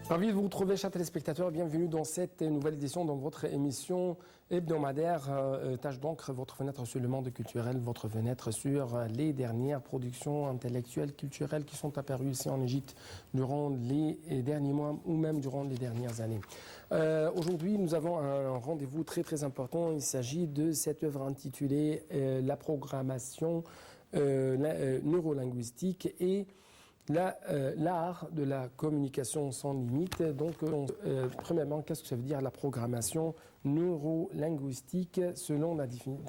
Ravi de vous retrouver, chers téléspectateurs. Bienvenue dans cette nouvelle édition dans votre émission hebdomadaire Tâche d'encre, votre fenêtre sur le monde culturel, votre fenêtre sur les dernières productions intellectuelles, culturelles qui sont apparues ici en Égypte durant les derniers mois ou même durant les dernières années. Aujourd'hui, nous avons un rendez-vous très important. Il s'agit de cette œuvre intitulée La programmation neurolinguistique et l'art de la communication sans limite. Donc, premièrement, qu'est-ce que ça veut dire la programmation neurolinguistique selon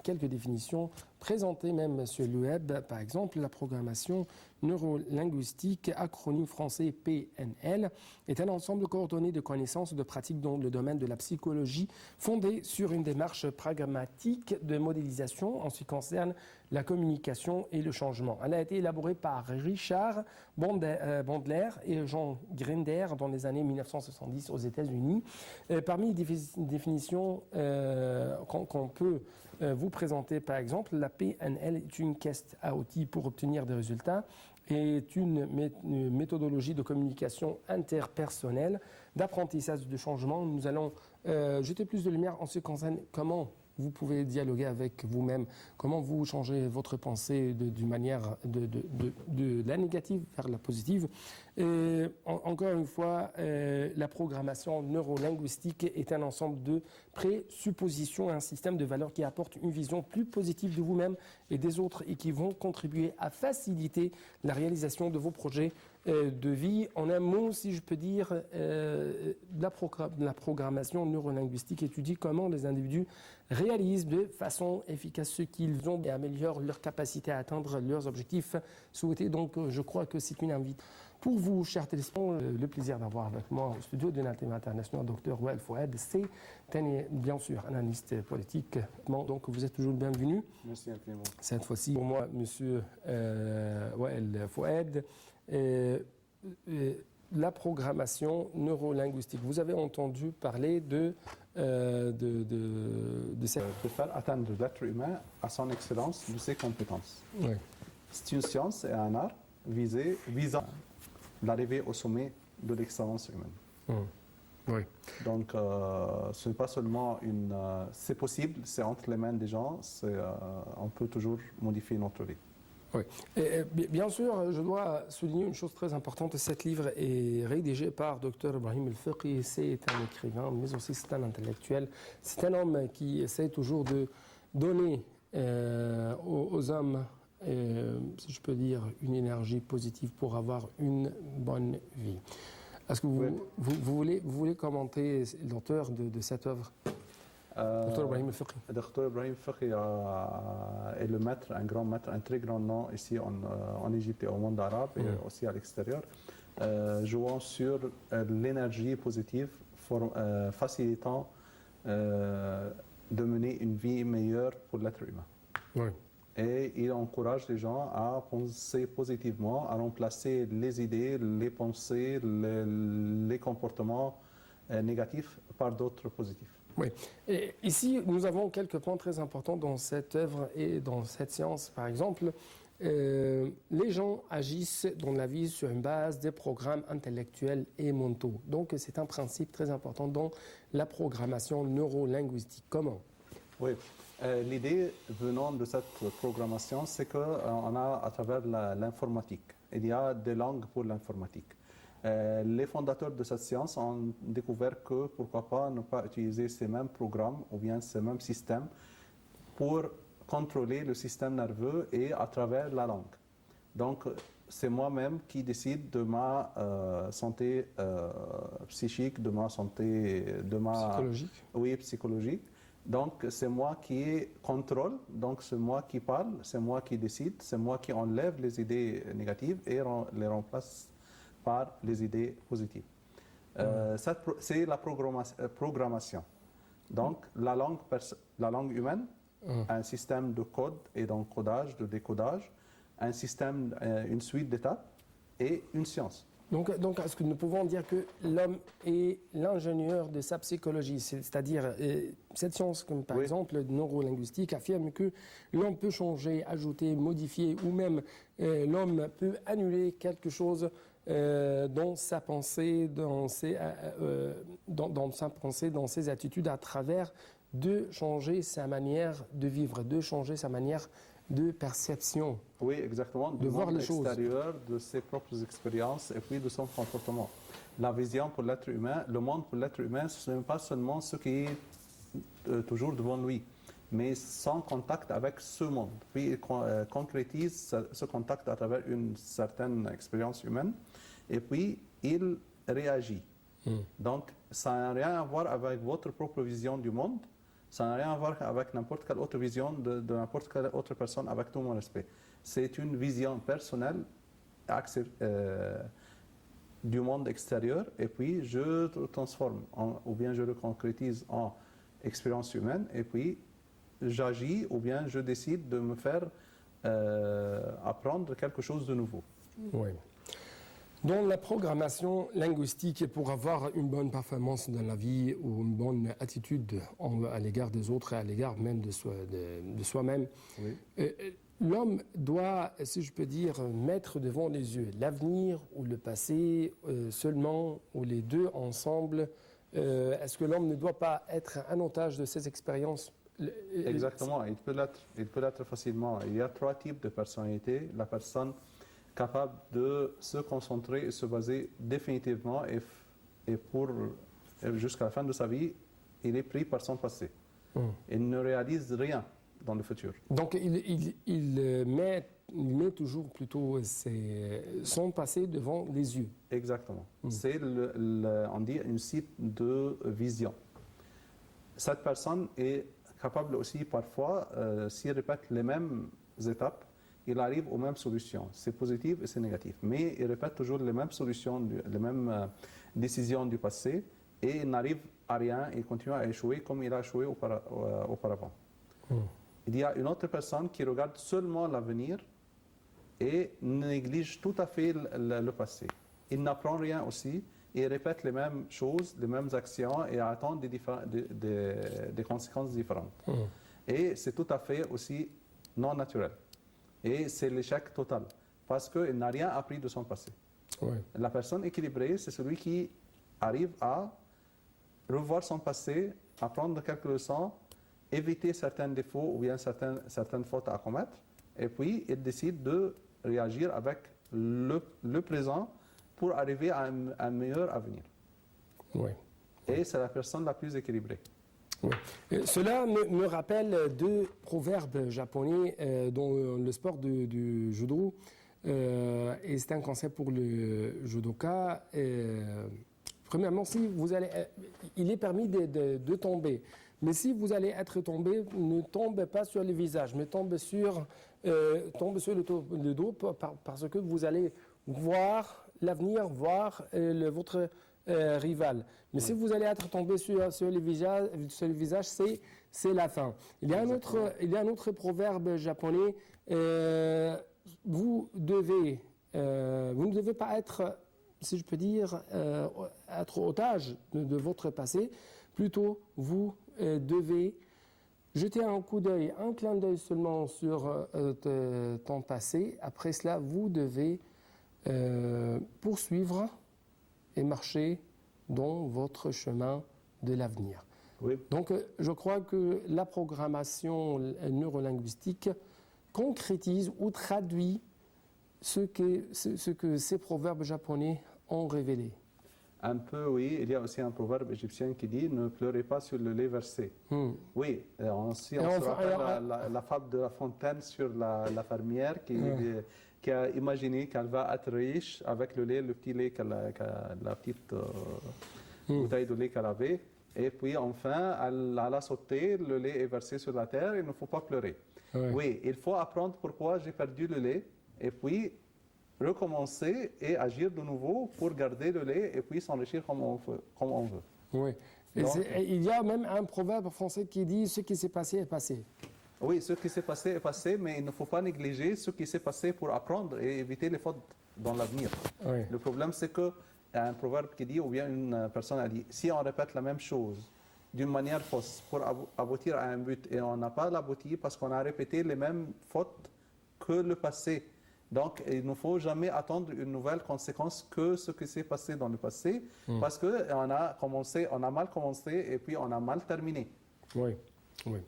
quelques définitions présentées même sur le web? Par exemple, la programmation neurolinguistique, acronyme français PNL, est un ensemble coordonné de connaissances et de pratiques dans le domaine de la psychologie fondé sur une démarche pragmatique de modélisation en ce qui concerne la communication et le changement. Elle a été élaborée par Richard Bandler et Jean Grinder dans les années 1970 aux États-Unis. Parmi les définitions qu'on peut vous présenter, par exemple, la PNL est une caisse à outils pour obtenir des résultats et est une méthodologie de communication interpersonnelle, d'apprentissage de changement. Nous allons jeter plus de lumière en ce qui concerne comment vous pouvez dialoguer avec vous-même, comment vous changez votre pensée d'une manière de la négative vers la positive. Et encore une fois, la programmation neurolinguistique est un ensemble de présuppositions et un système de valeurs qui apporte une vision plus positive de vous-même et des autres et qui vont contribuer à faciliter la réalisation de vos projets de vie. En un mot, si je peux dire, la programmation neurolinguistique étudie comment les individus réalisent de façon efficace ce qu'ils ont et améliorent leur capacité à atteindre leurs objectifs souhaités. Donc, je crois que c'est une invitation. Pour vous, chers téléspectateurs, le plaisir d'avoir avec moi au studio de l'Internet International, Dr Wael Fouad. C'est bien sûr analyste politique. Donc, vous êtes toujours bienvenu. Merci infiniment. Cette fois-ci, pour moi, monsieur Wael Fouad, la programmation neurolinguistique. Vous avez entendu parler de cette... De faire atteindre l'être humain à son excellence de ses compétences. Oui. C'est une science et un art visant l'arrivée au sommet de l'excellence humaine. Oui. Donc, ce n'est pas seulement c'est possible, c'est entre les mains des gens, on peut toujours modifier notre vie. Oui. Et, bien sûr, je dois souligner une chose très importante. Cet livre est rédigé par Dr Ibrahim El-Fiqhi. C'est un écrivain, mais aussi c'est un intellectuel. C'est un homme qui essaie toujours de donner aux hommes, si je peux dire, une énergie positive pour avoir une bonne vie. Est-ce que vous voulez commenter l'auteur de cette œuvre? Dr Ibrahim El-Fiqhi. Dr Ibrahim El-Fiqhi est le maître, un grand maître, un très grand nom ici en Égypte et au monde arabe et aussi à l'extérieur, jouant sur l'énergie positive, facilitant de mener une vie meilleure pour l'être humain. Oui. Et il encourage les gens à penser positivement, à remplacer les idées, les pensées, les comportements négatifs par d'autres positifs. Oui. Et ici, nous avons quelques points très importants dans cette œuvre et dans cette science. Par exemple, les gens agissent dans la vie sur une base des programmes intellectuels et mentaux. Donc, c'est un principe très important dans la programmation neurolinguistique. Comment? Oui. L'idée venant de cette programmation, c'est qu'on a à travers l'informatique, il y a des langues pour l'informatique. Les fondateurs de cette science ont découvert que pourquoi pas ne pas utiliser ces mêmes programmes ou bien ces mêmes systèmes pour contrôler le système nerveux et à travers la langue. Donc, c'est moi-même qui décide de ma santé psychique, de ma santé psychologique. Oui, psychologique. Donc, c'est moi qui contrôle, donc c'est moi qui parle, c'est moi qui décide, c'est moi qui enlève les idées négatives et les remplace par les idées positives. C'est la programmation. Donc, la langue humaine, un système de code et d'encodage, de décodage, un système, une suite d'étapes et une science. Donc, est-ce que nous pouvons dire que l'homme est l'ingénieur de sa psychologie? C'est-à-dire, cette science, comme par exemple neurolinguistique, affirme que l'homme peut changer, ajouter, modifier, ou même l'homme peut annuler quelque chose dans sa pensée, dans sa pensée, dans ses attitudes, à travers de changer sa manière de vivre, de changer sa manière de perception. Oui, exactement. De voir les choses. Extérieur, de ses propres expériences et puis de son comportement. La vision pour l'être humain, le monde pour l'être humain, ce n'est pas seulement ce qui est toujours devant lui, mais sans contact avec ce monde. Puis il concrétise ce contact à travers une certaine expérience humaine et puis il réagit. Donc ça n'a rien à voir avec votre propre vision du monde, ça n'a rien à voir avec n'importe quelle autre vision de n'importe quelle autre personne, avec tout mon respect. C'est une vision personnelle du monde extérieur et puis je le transforme ou bien je le concrétise en expérience humaine et puis j'agis ou bien je décide de me faire apprendre quelque chose de nouveau. Oui. Dans la programmation linguistique, pour avoir une bonne performance dans la vie ou une bonne attitude à l'égard des autres et à l'égard même de soi-même, Oui. L'homme doit, si je peux dire, mettre devant les yeux l'avenir ou le passé seulement, ou les deux ensemble. Est-ce que l'homme ne doit pas être un otage de ses expériences? Exactement, il peut l'être facilement. Il y a 3 types de personnalités. La personne capable de se concentrer et se baser définitivement et jusqu'à la fin de sa vie, il est pris par son passé. Il ne réalise rien dans le futur. Donc il met toujours plutôt son passé devant les yeux. Exactement. C'est, on dit, une site de vision. Cette personne est capable aussi parfois, s'il répète les mêmes étapes, il arrive aux mêmes solutions. C'est positif et c'est négatif. Mais il répète toujours les mêmes solutions, les mêmes décisions du passé et il n'arrive à rien, il continue à échouer comme il a échoué auparavant. Il y a une autre personne qui regarde seulement l'avenir et néglige tout à fait le passé. Il n'apprend rien aussi et il répète les mêmes choses, les mêmes actions et attend des conséquences différentes. Et c'est tout à fait aussi non naturel. Et c'est l'échec total parce qu'il n'a rien appris de son passé. Oui. La personne équilibrée, c'est celui qui arrive à revoir son passé, apprendre quelques leçons, éviter certains défauts ou bien certaines fautes à commettre, et puis il décide de réagir avec le présent pour arriver à un meilleur avenir. Oui. Et c'est la personne la plus équilibrée. Oui. Cela me rappelle 2 proverbes japonais dans le sport du judo. Et c'est un conseil pour le judoka. Premièrement, si vous allez, il est permis de tomber. Mais si vous allez être tombé, ne tombez pas sur le visage, mais tombez sur le dos parce que vous allez voir l'avenir, voir votre rival. Mais si vous allez être tombé sur le visage, c'est la fin. Il y a un autre proverbe japonais. Vous ne devez pas être, si je peux dire, être otage de votre passé. Plutôt, vous devez jeter un clin d'œil seulement sur ton passé. Après cela, vous devez poursuivre et marcher dans votre chemin de l'avenir. Oui. Donc, je crois que la programmation neurolinguistique concrétise ou traduit ce que ces proverbbes japonais ont révélé. Un peu, oui. Il y a aussi un proverbe égyptien qui dit « Ne pleurez pas sur le lait versé ». Oui, on se rappelle la fable de La Fontaine sur la fermière qui a imaginé qu'elle va être riche avec le petit lait, la petite bouteille de lait qu'elle avait. Et puis enfin, elle a sauté, le lait est versé sur la terre, il ne faut pas pleurer. Oui, il faut apprendre pourquoi j'ai perdu le lait et puis recommencer et agir de nouveau pour garder le lait et puis s'enrichir comme on veut. Oui. Donc, il y a même un proverbe français qui dit « Ce qui s'est passé est passé ». Oui, ce qui s'est passé est passé, mais il ne faut pas négliger ce qui s'est passé pour apprendre et éviter les fautes dans l'avenir. Oui. Le problème, c'est qu'il y a un proverbe qui dit, ou bien une personne a dit, si on répète la même chose d'une manière fausse pour aboutir à un but et on n'a pas l'abouti parce qu'on a répété les mêmes fautes que le passé, Donc, il ne faut jamais attendre une nouvelle conséquence que ce qui s'est passé dans le passé, parce qu'on a mal commencé et puis on a mal terminé. Oui, oui.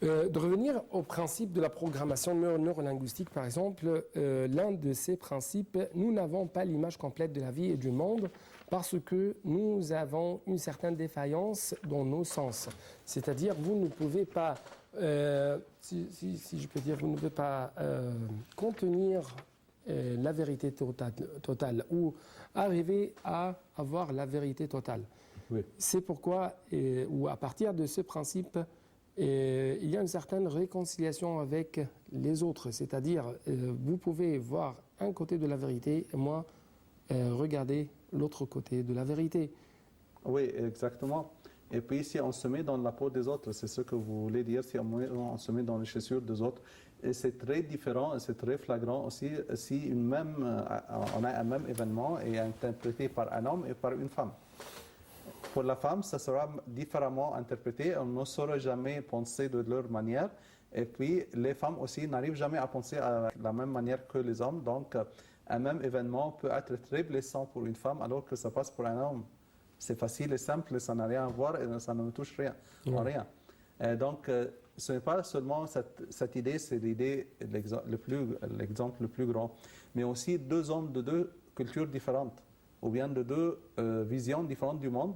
De revenir au principe de la programmation neurolinguistique, par exemple, l'un de ces principes, nous n'avons pas l'image complète de la vie et du monde parce que nous avons une certaine défaillance dans nos sens. C'est-à-dire, vous ne pouvez pas, si je peux dire, vous ne pouvez pas contenir la vérité totale ou arriver à avoir la vérité totale. Oui. C'est pourquoi, ou à partir de ce principe, il y a une certaine réconciliation avec les autres. C'est-à-dire, vous pouvez voir un côté de la vérité et moi, regarder l'autre côté de la vérité. Oui, exactement. Et puis, si on se met dans la peau des autres, c'est ce que vous voulez dire, si on se met dans les chaussures des autres, et c'est très différent, et c'est très flagrant aussi si on a un même événement et interprété par un homme et par une femme. Pour la femme, ça sera différemment interprété. On ne saura jamais penser de leur manière. Et puis, les femmes aussi n'arrivent jamais à penser à la même manière que les hommes. Donc, un même événement peut être très blessant pour une femme alors que ça passe pour un homme. C'est facile et simple, ça n'a rien à voir et ça ne me touche rien. Rien. Donc, ce n'est pas seulement cette idée, c'est l'exemple le plus grand, mais aussi deux hommes de deux cultures différentes ou bien de deux visions différentes du monde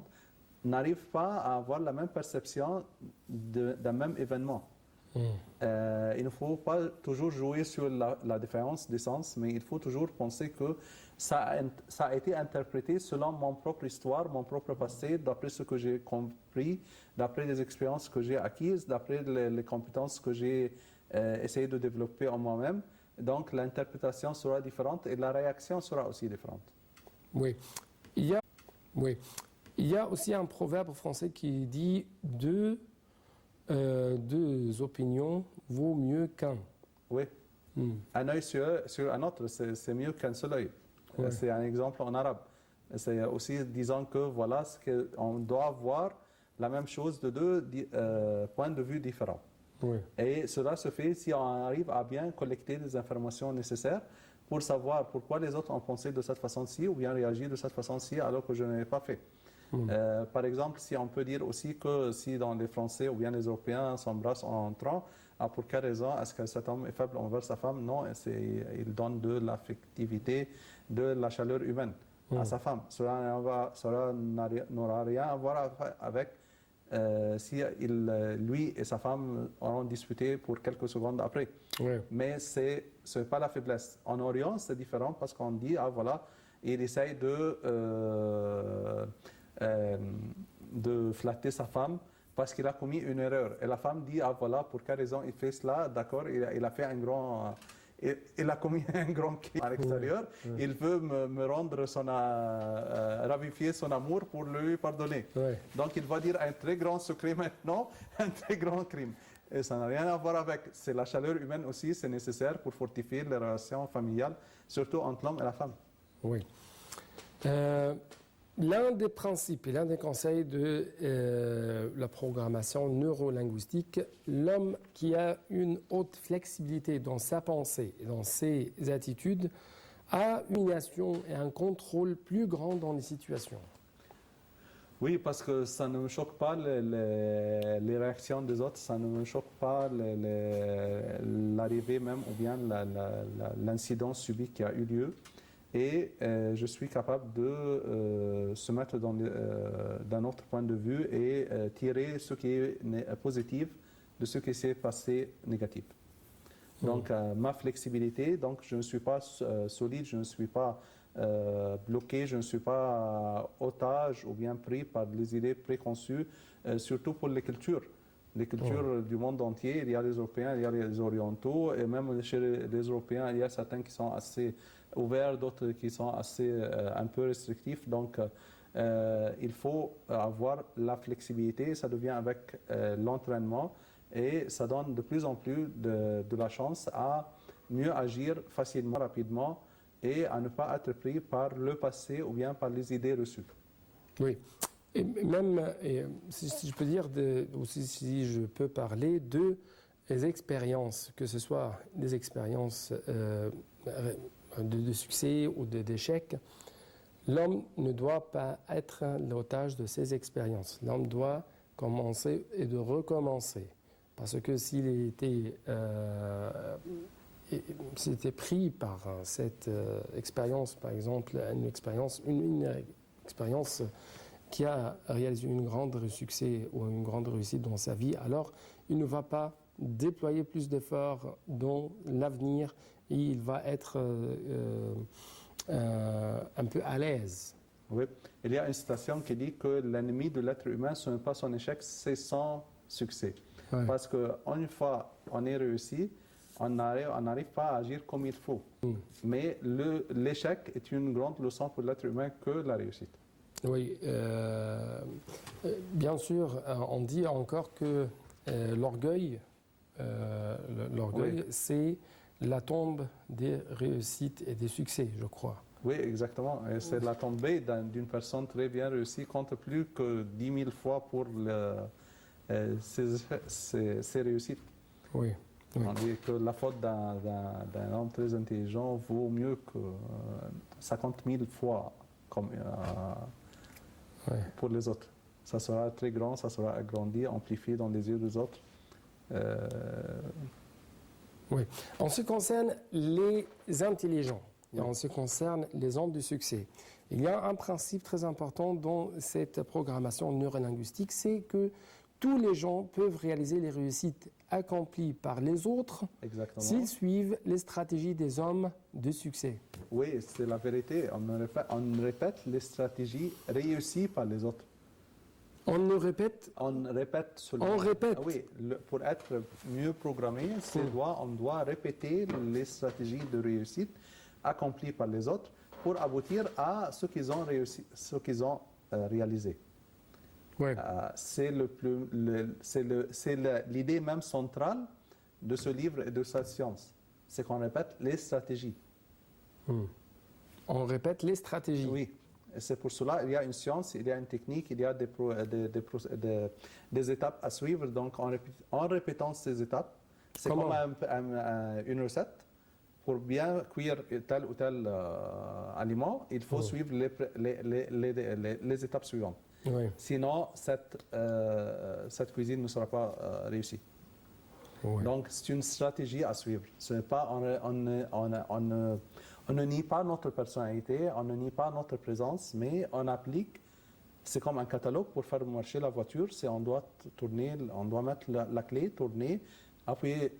n'arrivent pas à avoir la même perception d'un même événement. Il ne faut pas toujours jouer sur la différence des sens, mais il faut toujours penser que ça a été interprété selon mon propre histoire, mon propre passé, d'après ce que j'ai compris, d'après les expériences que j'ai acquises, d'après les compétences que j'ai essayé de développer en moi-même. Donc l'interprétation sera différente et la réaction sera aussi différente. Oui. Il y a aussi un proverbe français qui dit deux opinions vaut mieux qu'un. Oui. Un œil sur un autre, c'est mieux qu'un seul œil. Ouais. C'est un exemple en arabe. C'est aussi disant que voilà, on doit voir la même chose de deux points de vue différents. Oui. Et cela se fait si on arrive à bien collecter les informations nécessaires pour savoir pourquoi les autres ont pensé de cette façon-ci ou bien réagi de cette façon-ci alors que je ne l'ai pas fait. Par exemple, si on peut dire aussi que si dans les Français ou bien les Européens s'embrassent en entrant, pour quelle raison est-ce que cet homme est faible envers sa femme? Non, il donne de l'affectivité, de la chaleur humaine à sa femme. Cela n'aura rien à voir avec si lui et sa femme auront disputé pour quelques secondes après. Oui. Mais ce n'est pas la faiblesse. En Orient, c'est différent parce qu'on dit, voilà, il essaye de flatter sa femme parce qu'il a commis une erreur. Et la femme dit, voilà, pour quelle raison il fait cela? D'accord, il a fait il a commis un grand crime à l'extérieur. Il veut me rendre ravifier son amour pour lui pardonner. Donc il va dire un très grand secret maintenant, un très grand crime. Et ça n'a rien à voir avec. C'est la chaleur humaine aussi, c'est nécessaire pour fortifier les relations familiales, surtout entre l'homme et la femme. Oui. L'un des principes et l'un des conseils de la programmation neurolinguistique, l'homme qui a une haute flexibilité dans sa pensée et dans ses attitudes a une action et un contrôle plus grand dans les situations. Oui, parce que ça ne me choque pas les réactions des autres, ça ne me choque pas l'arrivée même ou bien l'incident subi qui a eu lieu. Et je suis capable de se mettre d'un autre point de vue et tirer ce qui est positif de ce qui s'est passé négatif. Donc ma flexibilité, donc je ne suis pas solide, je ne suis pas bloqué, je ne suis pas otage ou bien pris par les idées préconçues, surtout pour les cultures. Les cultures du monde entier, il y a les Européens, il y a les Orientaux, et même chez les Européens, il y a certains qui sont assez ouverts, d'autres qui sont un peu restrictifs. Donc, il faut avoir la flexibilité, ça devient avec l'entraînement, et ça donne de plus en plus de la chance à mieux agir facilement, rapidement, et à ne pas être pris par le passé ou bien par les idées reçues. Oui. Et même, si je peux dire, aussi si je peux parler de les expériences, que ce soit des expériences de succès ou d'échec, l'homme ne doit pas être l'otage de ses expériences. L'homme doit commencer et de recommencer. Parce que s'il s'était pris par cette expérience, par exemple, une expérience qui a réalisé un grand succès ou une grande réussite dans sa vie, alors il ne va pas déployer plus d'efforts dans l'avenir et il va être un peu à l'aise. Oui, il y a une citation qui dit que l'ennemi de l'être humain, ce n'est pas son échec, c'est son succès. Ouais. Parce qu'une fois on est réussi, on n'arrive pas à agir comme il faut. Mais l'échec est une grande leçon pour l'être humain que la réussite. Oui, bien sûr, on dit encore que l'orgueil, oui, c'est la tombe des réussites et des succès, je crois. Oui, exactement. Et c'est la tombée d'une personne très bien réussie compte plus que 10 000 fois pour ses réussites. Oui. Oui. On dit que la faute d'un homme très intelligent vaut mieux que 50 000 fois comme, oui, pour les autres. Ça sera très grand, ça sera agrandi, amplifié dans les yeux des autres. Oui. En ce qui concerne les intelligents, et en ce qui concerne les hommes du succès, il y a un principe très important dans cette programmation neurolinguistique, c'est que tous les gens peuvent réaliser les réussites accomplies par les autres s'ils suivent les stratégies des hommes de succès. Oui, c'est la vérité. On répète les stratégies réussies par les autres. On répète seulement. On répète. Ah oui, pour être mieux programmé, on doit répéter les stratégies de réussite accomplies par les autres pour aboutir à ce qu'ils ont réussi, ce qu'ils ont réalisé. Ouais. C'est l'idée même centrale de ce livre et de cette science. C'est qu'on répète les stratégies. On répète les stratégies. Oui. Et c'est pour cela qu'il y a une science, il y a une technique, il y a des étapes à suivre. Donc en répétant ces étapes, c'est comme une recette. Pour bien cuire tel ou tel aliment, il faut suivre les étapes suivantes. Oui. Sinon, cette cuisine ne sera pas réussie. Oui. Donc, c'est une stratégie à suivre. Ce n'est pas, on ne nie pas notre personnalité, on ne nie pas notre présence, mais on applique. C'est comme un catalogue pour faire marcher la voiture. On doit tourner, on doit mettre la clé, tourner, appuyer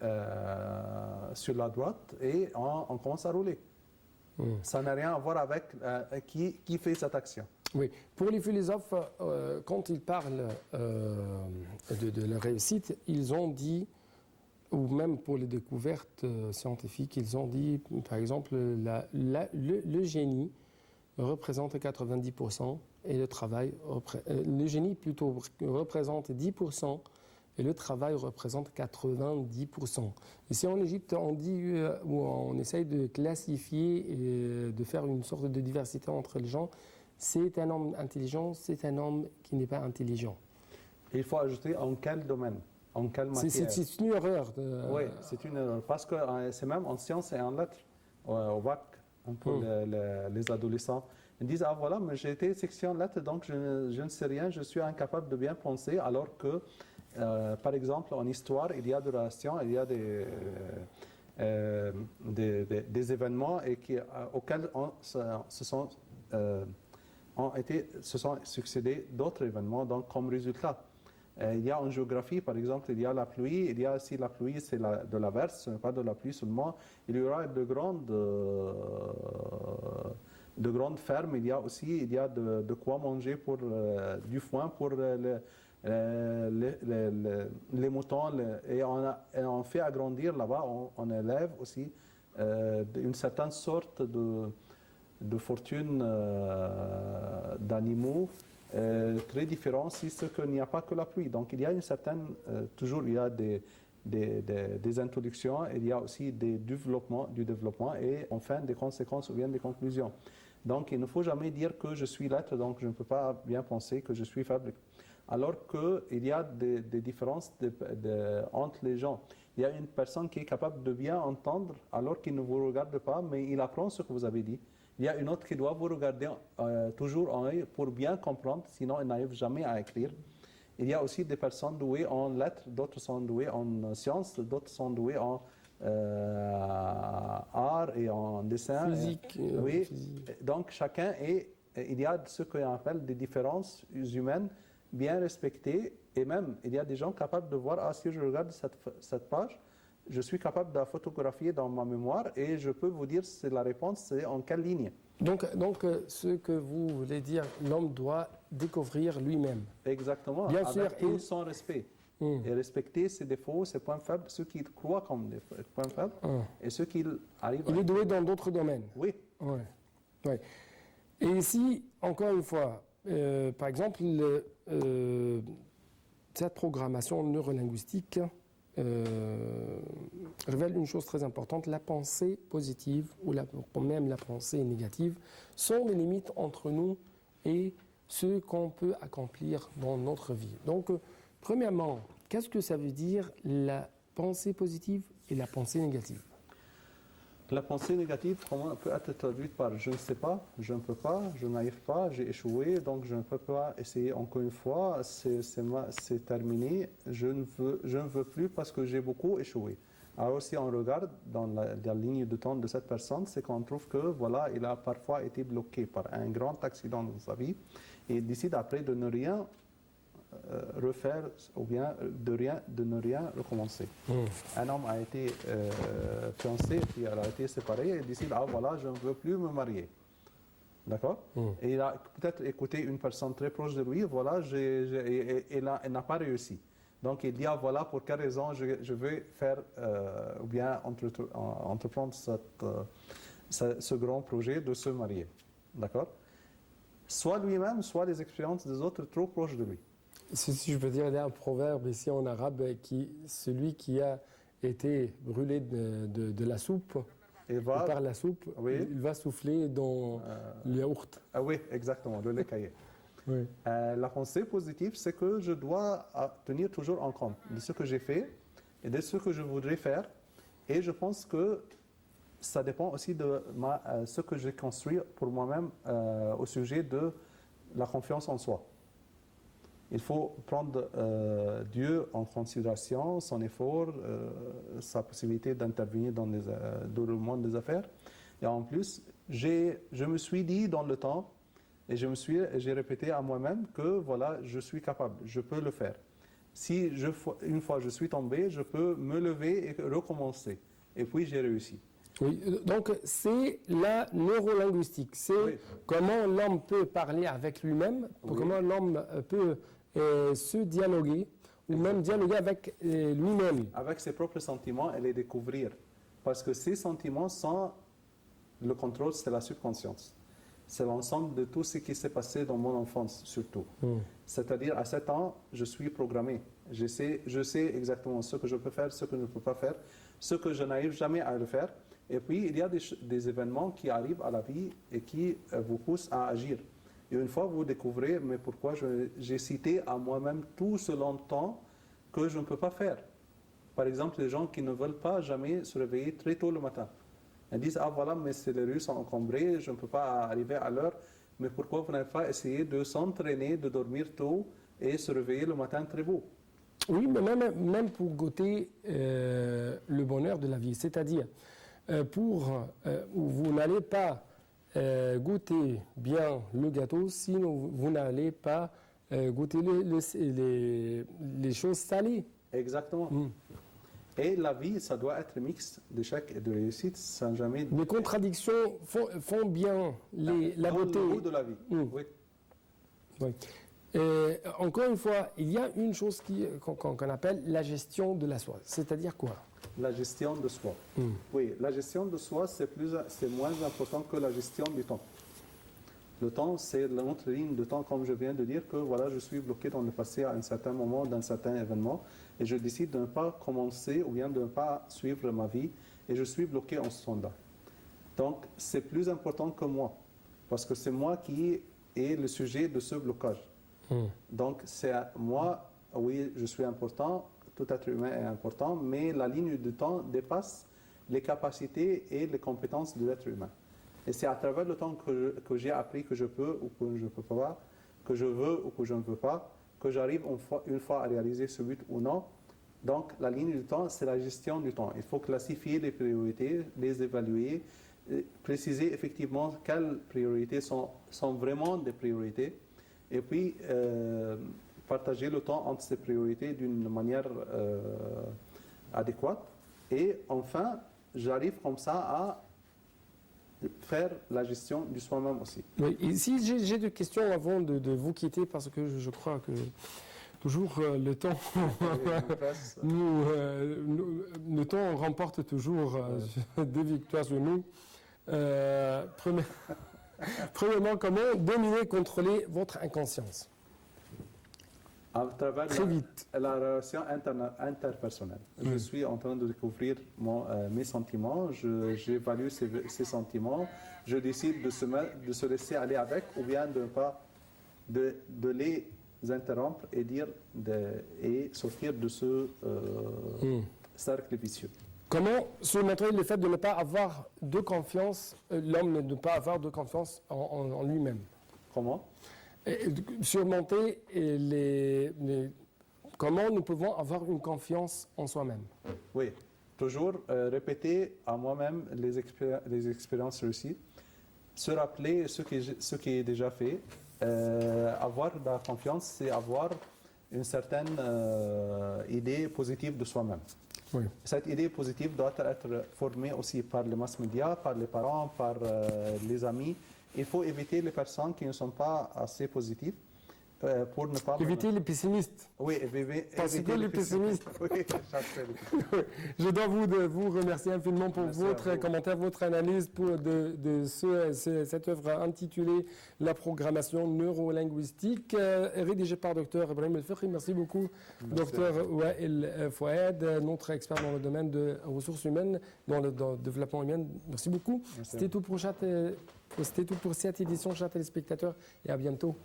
sur la droite et on commence à rouler. Ça n'a rien à voir avec qui fait cette action. Oui, pour les philosophes, quand ils parlent de la réussite, ils ont dit, ou même pour les découvertes scientifiques, ils ont dit, par exemple, le génie représente 90% et le travail, le génie plutôt représente 10% et le travail représente 90%. Ici en Égypte, on dit, ou on essaye de classifier et de faire une sorte de diversité entre les gens. C'est un homme intelligent, c'est un homme qui n'est pas intelligent. Il faut ajouter en quel domaine, en quelle matière. C'est une erreur. Oui, c'est une erreur. Parce que c'est même en sciences et en lettres, au bac, un peu les adolescents. Ils disent, ah voilà, mais j'ai été section lettres, donc je ne sais rien, je suis incapable de bien penser, alors que, par exemple, en histoire, il y a des relations, il y a des événements et auxquels se sont succédés d'autres événements, donc comme résultat. Il y a en géographie, par exemple, il y a la pluie, il y a si la pluie c'est de l'averse, ce n'est pas de la pluie seulement, il y aura de grandes fermes, il y a de quoi manger pour du foin pour les moutons, et on fait agrandir là-bas, on élève aussi une certaine sorte de fortune d'animaux très différents si ce qu'il n'y a pas que la pluie. Donc il y a une certaine, toujours il y a des introductions, il y a aussi du développement et enfin des conséquences ou bien des conclusions. Donc il ne faut jamais dire que je suis l'être, donc je ne peux pas bien penser que je suis faible. Alors qu'il y a des différences entre les gens. Il y a une personne qui est capable de bien entendre alors qu'il ne vous regarde pas, mais il apprend ce que vous avez dit. Il y a une autre qui doit vous regarder toujours en œil pour bien comprendre, sinon elle n'arrive jamais à écrire. Il y a aussi des personnes douées en lettres, d'autres sont douées en sciences, d'autres sont douées en art et en dessin. Physique. Oui, Physique. donc chacun est, il y a ce qu'on appelle des différences humaines bien respectées, et même il y a des gens capables de voir, ah, si je regarde cette page, je suis capable de la photographier dans ma mémoire et je peux vous dire si la réponse c'est en quelle ligne. Donc, ce que vous voulez dire, l'homme doit découvrir lui-même. Exactement, Bien avec sûr, tout son respect. Et respecter ses défauts, ses points faibles, ceux qu'il croit comme des points faibles, et ceux qu'il arrive Il est doué dans d'autres domaines. Oui. Ouais. Ouais. Et ici, encore une fois, par exemple, cette programmation neurolinguistique révèle une chose très importante, la pensée positive ou même la pensée négative sont les limites entre nous et ce qu'on peut accomplir dans notre vie. Donc, premièrement, qu'est-ce que ça veut dire la pensée positive et la pensée négative? La pensée négative, comment peut être traduite par je ne sais pas, je ne peux pas, je n'arrive pas, j'ai échoué, donc je ne peux pas essayer encore une fois, c'est terminé, je ne veux plus parce que j'ai beaucoup échoué. Alors si on regarde dans la ligne de temps de cette personne, c'est qu'on trouve que voilà, il a parfois été bloqué par un grand accident dans sa vie et il décide après de ne rien refaire ou bien de ne rien recommencer. Un homme a été fiancé, puis il a été séparé et il décide, ah voilà, je ne veux plus me marier. D'accord. Et il a peut-être écouté une personne très proche de lui, voilà, elle n'a pas réussi. Donc il dit, ah voilà, pour quelle raison je veux faire ou bien entreprendre ce grand projet de se marier. D'accord. Soit lui-même, soit les expériences des autres trop proches de lui. Si je peux dire, il y a un proverbe ici en arabe celui qui a été brûlé de la soupe, par la soupe, oui. Il va souffler dans le yaourt. Ah oui, exactement, le lait caillé. Oui. La pensée positive, c'est que je dois tenir toujours en compte de ce que j'ai fait et de ce que je voudrais faire. Et je pense que ça dépend aussi de ce que j'ai construit pour moi-même au sujet de la confiance en soi. Il faut prendre Dieu en considération, son effort, sa possibilité d'intervenir dans le monde des affaires. Et en plus, je me suis dit dans le temps, et j'ai répété à moi-même que voilà, je suis capable, je peux le faire. Si une fois je suis tombé, je peux me lever et recommencer. Et puis j'ai réussi. Oui, donc c'est la neurolinguistique, c'est comment l'homme peut parler avec lui-même, comment l'homme peut se dialoguer, ou même dialoguer avec lui-même. Avec ses propres sentiments et les découvrir. Parce que ces sentiments sont le contrôle, c'est la subconscience. C'est l'ensemble de tout ce qui s'est passé dans mon enfance, surtout. C'est-à-dire, à 7 ans, je suis programmé. Je sais exactement ce que je peux faire, ce que je ne peux pas faire, ce que je n'arrive jamais à le faire. Et puis, il y a des événements qui arrivent à la vie et qui vous poussent à agir. Et une fois, vous découvrez, mais pourquoi j'ai cité à moi-même tout ce long temps que je ne peux pas faire. Par exemple, les gens qui ne veulent pas jamais se réveiller très tôt le matin. Ils disent, ah voilà, mais les rues sont encombrées, je ne peux pas arriver à l'heure. Mais pourquoi vous n'avez pas essayé de s'entraîner, de dormir tôt et se réveiller le matin très beau? Oui, mais même pour goûter le bonheur de la vie. C'est-à-dire, vous n'allez pas goûter bien le gâteau si vous n'allez pas goûter les choses salées. Exactement. Et la vie, ça doit être mixte d'échecs et de réussites sans jamais... Les contradictions font bien la beauté. Le goût de la vie, oui. Oui. Encore une fois, il y a une chose qu'on appelle la gestion de la soi. C'est-à-dire quoi? La gestion de soi. Oui, la gestion de soi, c'est moins important que la gestion du temps. Le temps, c'est notre ligne de temps, comme je viens de dire, que voilà, je suis bloqué dans le passé à un certain moment, d'un certain événement, et je décide de ne pas commencer ou bien de ne pas suivre ma vie, et je suis bloqué en ce temps-là. Donc, c'est plus important que moi, parce que c'est moi qui est le sujet de ce blocage. Donc, c'est moi, oui, je suis important, tout être humain est important, mais la ligne du temps dépasse les capacités et les compétences de l'être humain. Et c'est à travers le temps que j'ai appris que je peux ou que je ne peux pas, que je veux ou que je ne veux pas, que j'arrive une fois à réaliser ce but ou non. Donc la ligne du temps, c'est la gestion du temps. Il faut classifier les priorités, les évaluer, préciser effectivement quelles priorités sont vraiment des priorités, et puis partager le temps entre ces priorités d'une manière adéquate. Et enfin, j'arrive comme ça à faire la gestion du soi-même aussi. Oui, ici j'ai deux questions avant de vous quitter, parce que je crois que toujours le temps, le temps remporte toujours des victoires sur nous. Premièrement, comment dominer et contrôler votre inconscience? À travers Très vite. la relation interpersonnelle. Je suis en train de découvrir mes sentiments, j'évalue ces sentiments, je décide de se laisser aller avec ou bien de les interrompre et et sortir de ce cercle vicieux. Comment surmonter le fait de ne pas avoir de confiance, l'homme ne pas avoir de confiance en lui-même? Comment? Surmonter comment nous pouvons avoir une confiance en soi-même? Oui, toujours répéter à moi-même les expériences réussies, se rappeler ce qui est déjà fait. Avoir de la confiance, c'est avoir une certaine idée positive de soi-même. Oui. Cette idée positive doit être formée aussi par les mass médias, par les parents, par les amis. Il faut éviter les personnes qui ne sont pas assez positives pour ne pas... Éviter les pessimistes. Oui, éviter les pessimistes. Oui, je dois vous remercier infiniment pour votre commentaire, votre analyse cette œuvre intitulée La programmation neurolinguistique, rédigée par Dr Ibrahim El-Fekhi. Merci beaucoup, Dr Wael Fouad, notre expert dans le domaine de ressources humaines, dans le développement humain. Merci beaucoup. C'était tout pour cette édition, chers téléspectateurs, et à bientôt.